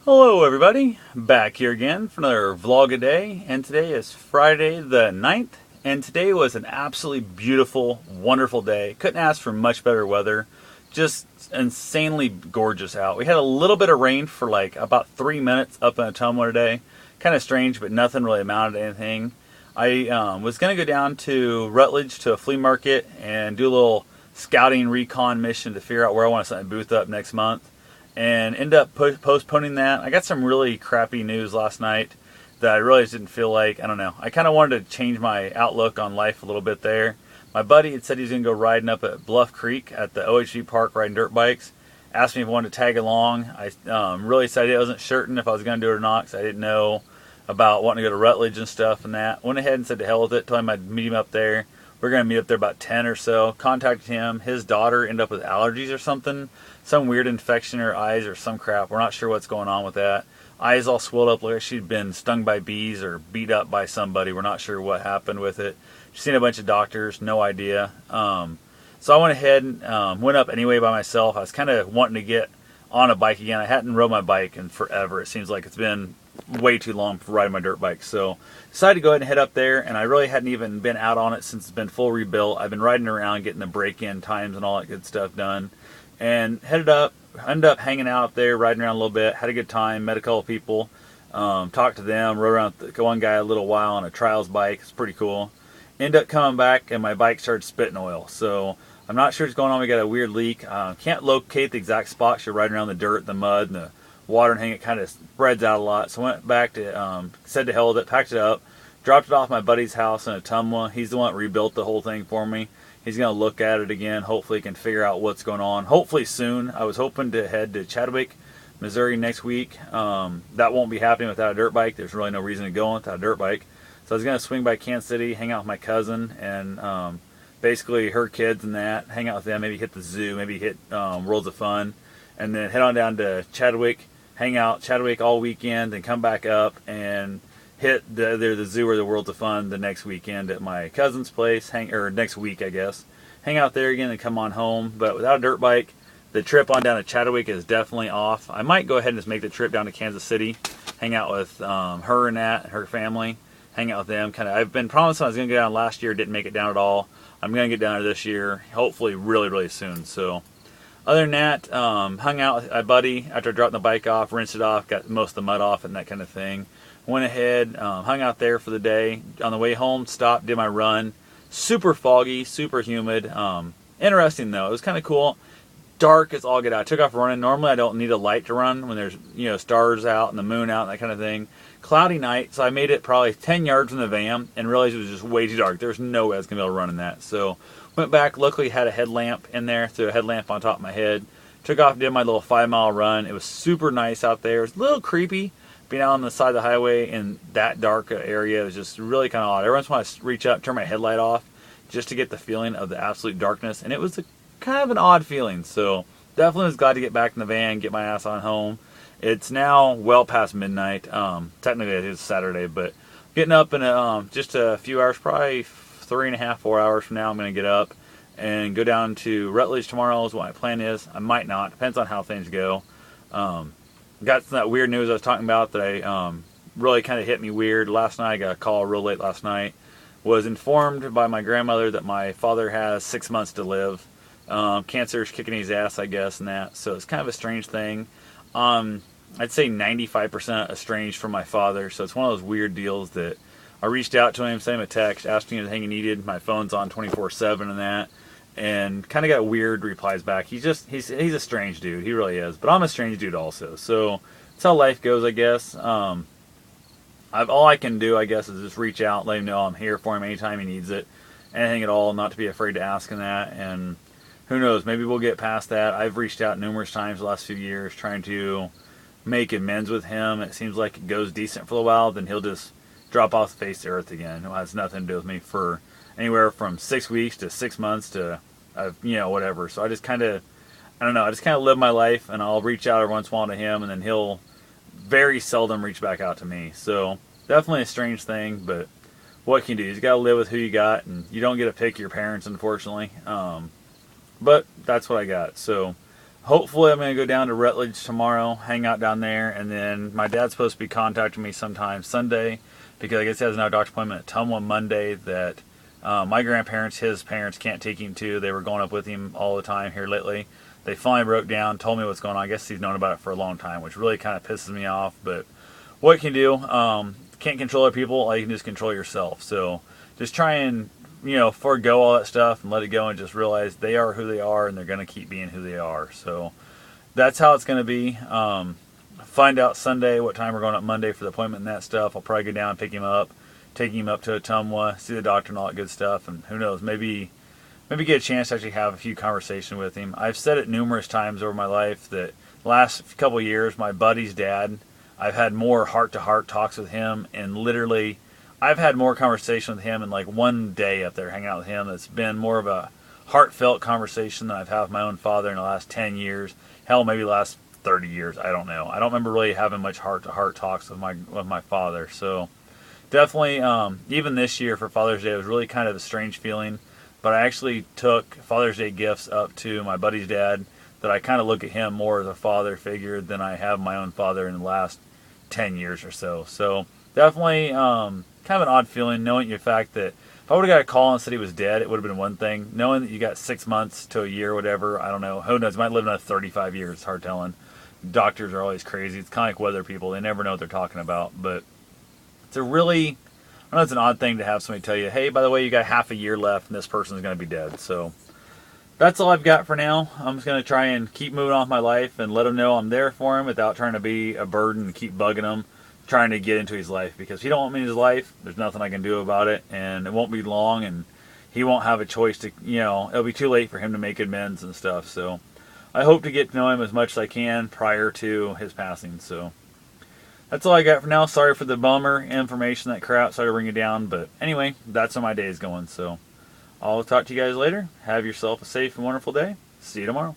Hello everybody, back here again for another vlog a day, and today is Friday the 9th, and today was an absolutely beautiful, wonderful day. Couldn't ask for much better weather, just insanely gorgeous out. We had a little bit of rain for like about 3 minutes up in Ottumwa today, kind of strange, but nothing really amounted to anything. I was going to go down to Rutledge to a flea market and do a little scouting recon mission to figure out where I want to set my booth up next month, and end up postponing that. I got some really crappy news last night that I really just didn't feel like, I don't know. I kind of wanted to change my outlook on life a little bit there. My buddy had said he was going to go riding up at Bluff Creek at the OHV Park riding dirt bikes. Asked me if I wanted to tag along. I really said I wasn't certain if I was going to do it or not because I didn't know about wanting to go to Rutledge and stuff and that. Went ahead and said to hell with it. Told him I'd meet him up there. We're going to meet up there about 10 or so. Contacted him. His daughter ended up with allergies or something. Some weird infection in her eyes or some crap. We're not sure what's going on with that. Eyes all swelled up like she'd been stung by bees or beat up by somebody. We're not sure what happened with it. She's seen a bunch of doctors. No idea. So I went ahead and went up anyway by myself. I was kind of wanting to get on a bike again. I hadn't rode my bike in forever. It seems like it's been way too long for riding my dirt bike. So decided to go ahead and head up there, and I really hadn't even been out on it since it's been full rebuilt. I've been riding around getting the break-in times and all that good stuff done, and headed up, ended up hanging out up there, riding around a little bit, had a good time, met a couple people, talked to them, rode around with one guy a little while on a trials bike. It's pretty cool. Ended up coming back and my bike started spitting oil, so I'm not sure what's going on. We got a weird leak. Can't locate the exact spot. You're riding around the dirt, the mud, and the water, and hang it kind of spreads out a lot. So I went back to, said to hell with it, packed it up, dropped it off my buddy's house in Ottumwa. He's the one that rebuilt the whole thing for me. He's going to look at it again. Hopefully he can figure out what's going on. Hopefully soon. I was hoping to head to Chadwick, Missouri next week. That won't be happening without a dirt bike. There's really no reason to go without a dirt bike. So I was going to swing by Kansas City, hang out with my cousin, and basically her kids and that, hang out with them, maybe hit the zoo, maybe hit Worlds of Fun, and then head on down to Chadwick, hang out Chadwick all weekend, and come back up and hit either the zoo or the Worlds of Fun the next weekend at my cousin's place, or next week I guess. Hang out there again and come on home. But without a dirt bike, the trip on down to Chadwick is definitely off. I might go ahead and just make the trip down to Kansas City, hang out with her and that, her family, hang out with them. I've been promising I was going to go down last year, didn't make it down at all. I'm going to get down there this year, hopefully really, really soon. So other than that, hung out with my buddy after I dropped the bike off, rinsed it off, got most of the mud off and that kind of thing. Went ahead, hung out there for the day. On the way home, stopped, did my run. Super foggy, super humid. Interesting though, it was kind of cool. Dark as all get out. I took off running. Normally I don't need a light to run when there's stars out and the moon out and that kind of thing. Cloudy night, so I made it probably 10 yards from the van and realized it was just way too dark. There's no way I was going to be able to run in that. So went back, luckily had a headlamp in there, threw a headlamp on top of my head. Took off, did my little 5-mile run. It was super nice out there. It was a little creepy being out on the side of the highway in that dark area. It was just really kind of odd. Every once in a while I reach up, turn my headlight off just to get the feeling of the absolute darkness. And it was kind of an odd feeling. So definitely was glad to get back in the van, get my ass on home. It's now well past midnight. Technically it is Saturday, but getting up in just a few hours, probably 3.5, 4 hours from now, I'm going to get up and go down to Rutledge tomorrow is what my plan is. I might not. Depends on how things go. Got some that weird news I was talking about that I really kind of hit me weird. Last night I got a call real late last night. Was informed by my grandmother that my father has 6 months to live. Cancer's kicking his ass, I guess, and that. So it's kind of a strange thing. I'd say 95% estranged from my father. So it's one of those weird deals that I reached out to him, sent him a text, asked him anything he needed. My phone's on 24/7 and that. And kind of got weird replies back. He's a strange dude. He really is. But I'm a strange dude also. So that's how life goes, I guess. All I can do, I guess, is just reach out, let him know I'm here for him anytime he needs it. Anything at all, not to be afraid to ask him that. And who knows, maybe we'll get past that. I've reached out numerous times the last few years trying to make amends with him. It seems like it goes decent for a while, then he'll just drop off the face of the earth again. It has nothing to do with me for anywhere from 6 weeks to 6 months to, whatever. So I just kind of, I don't know, I just kind of live my life, and I'll reach out every once in a while to him, and then he'll very seldom reach back out to me. So definitely a strange thing, but what can you do? You just got to live with who you got, and you don't get to pick your parents, unfortunately. But that's what I got. So hopefully I'm going to go down to Rutledge tomorrow, hang out down there, and then my dad's supposed to be contacting me sometime Sunday because I guess he has another doctor's appointment at Tumwa Monday that my grandparents, his parents, can't take him to. They were going up with him all the time here lately. They finally broke down, told me what's going on. I guess he's known about it for a long time, which really kind of pisses me off. But what can you do? Can't control other people. All you can do is control yourself. So just try and forego all that stuff and let it go and just realize they are who they are and they're going to keep being who they are. So that's how it's going to be. Find out Sunday what time we're going up Monday for the appointment and that stuff. I'll probably go down, pick him up, take him up to Ottumwa, see the doctor and all that good stuff. And who knows, maybe get a chance to actually have a few conversations with him. I've said it numerous times over my life that last couple of years, my buddy's dad, I've had more heart-to-heart talks with him, and literally I've had more conversation with him in like one day up there hanging out with him. That's been more of a heartfelt conversation than I've had with my own father in the last 10 years. Hell, maybe the last 30 years. I don't know. I don't remember really having much heart-to-heart talks with my father. So definitely, even this year for Father's Day, it was really kind of a strange feeling. But I actually took Father's Day gifts up to my buddy's dad that I kind of look at him more as a father figure than I have my own father in the last 10 years or so. So definitely kind of an odd feeling knowing the fact that if I would have got a call and said he was dead, it would have been one thing. Knowing that you got 6 months to a year or whatever, I don't know. Who knows? Might live another 35 years. It's hard telling. Doctors are always crazy. It's kind of like weather people. They never know what they're talking about. But it's a really... I know it's an odd thing to have somebody tell you, hey, by the way, you got half a year left and this person's going to be dead. So that's all I've got for now. I'm just going to try and keep moving on with my life and let him know I'm there for him without trying to be a burden and keep bugging him, trying to get into his life. Because if he don't want me in his life, there's nothing I can do about it. And it won't be long and he won't have a choice to, it'll be too late for him to make amends and stuff. So I hope to get to know him as much as I can prior to his passing. So that's all I got for now. Sorry for the bummer information that crap. Sorry to bring you down. But anyway, that's how my day is going. So I'll talk to you guys later. Have yourself a safe and wonderful day. See you tomorrow.